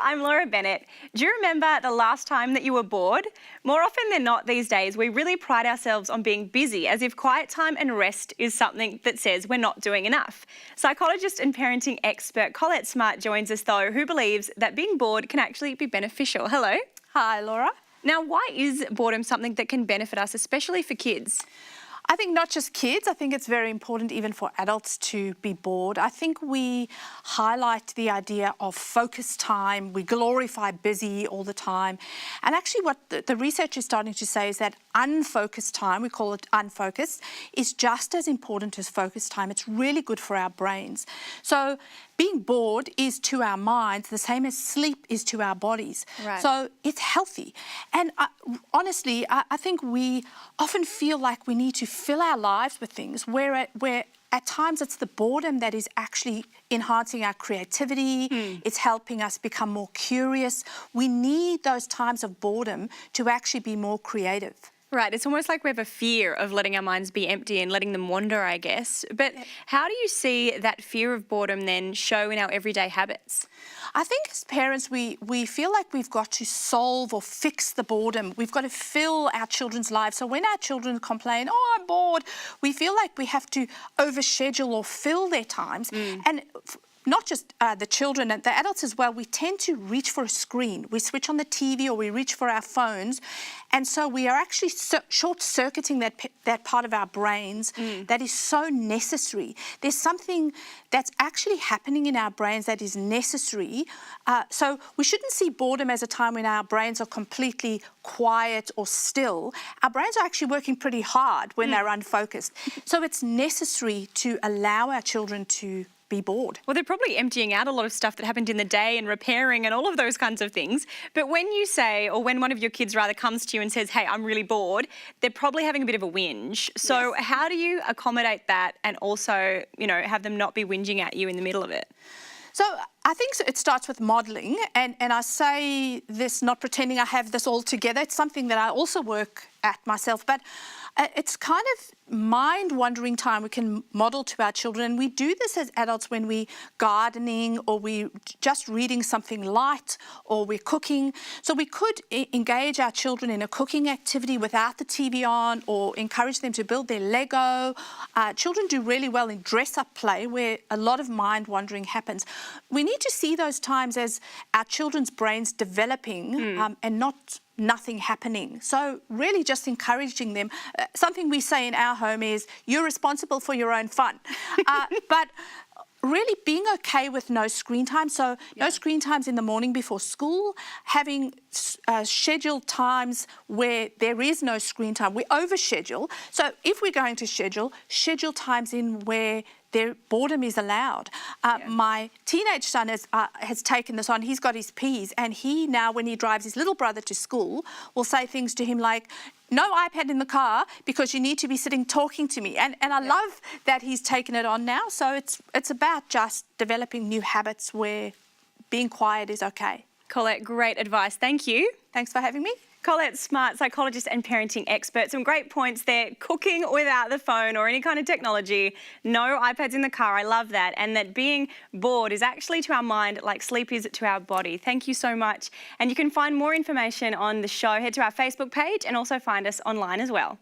I'm Laura Bennett. Do you remember the last time that you were bored? More often than not these days, we really pride ourselves on being busy, as if quiet time and rest is something that says we're not doing enough. Psychologist and parenting expert Collett Smart joins us though, who believes that being bored can actually be beneficial. Hello. Hi, Laura. Now, why is boredom something that can benefit us, especially for kids? I think not just kids, I think it's very important even for adults to be bored. I think we highlight the idea of focus time, we glorify busy all the time. And actually what the research is starting to say is that unfocused time, we call it unfocused, is just as important as focused time. It's really good for our brains. So being bored is to our minds the same as sleep is to our bodies. Right. So it's healthy. And honestly, I think we often feel like we need to fill our lives with things where at times it's the boredom that is actually enhancing our creativity. It's helping us become more curious. We need those times of boredom to actually be more creative. Right, it's almost like we have a fear of letting our minds be empty and letting them wander, I guess. But how do you see that fear of boredom then show in our everyday habits? I think as parents, we feel like we've got to solve or fix the boredom. We've got to fill our children's lives. So when our children complain, oh, I'm bored, we feel like we have to overschedule or fill their times. And not just the children and the adults as well, we tend to reach for a screen. We switch on the TV or we reach for our phones. And so we are actually short-circuiting that part of our brains that is so necessary. There's something that's actually happening in our brains that is necessary. So we shouldn't see boredom as a time when our brains are completely quiet or still. Our brains are actually working pretty hard when they're unfocused. So it's necessary to allow our children to be bored. Well, they're probably emptying out a lot of stuff that happened in the day and repairing and all of those kinds of things. But when you say, or when one of your kids rather comes to you and says, hey, I'm really bored, they're probably having a bit of a whinge. So how do you accommodate that and also, you know, have them not be whinging at you in the middle of it? So I think it starts with modelling, and I say this not pretending I have this all together. It's something that I also work at myself, but it's kind of mind-wandering time we can model to our children. And we do this as adults when we gardening or we just reading something light or we're cooking. So we could engage our children in a cooking activity without the TV on or encourage them to build their Lego. Children do really well in dress-up play where a lot of mind-wandering happens. We need to see those times as our children's brains developing and not nothing happening. So really just encouraging them. Something we say in our home is, you're responsible for your own fun. But really being okay with no screen time. So no screen times in the morning before school, having scheduled times where there is no screen time. We overschedule. So if we're going to schedule times in where their boredom is allowed. My teenage son has taken this on. He's got his P's, and he now, when he drives his little brother to school, will say things to him like, no iPad in the car because you need to be sitting talking to me. And I love that he's taken it on now. So it's about just developing new habits where being quiet is okay. Collett, great advice. Thank you. Thanks for having me. Collett Smart, psychologist and parenting expert. Some great points there. Cooking without the phone or any kind of technology. No iPads in the car. I love that. And that being bored is actually to our mind like sleep is to our body. Thank you so much. And you can find more information on the show. Head to our Facebook page and also find us online as well.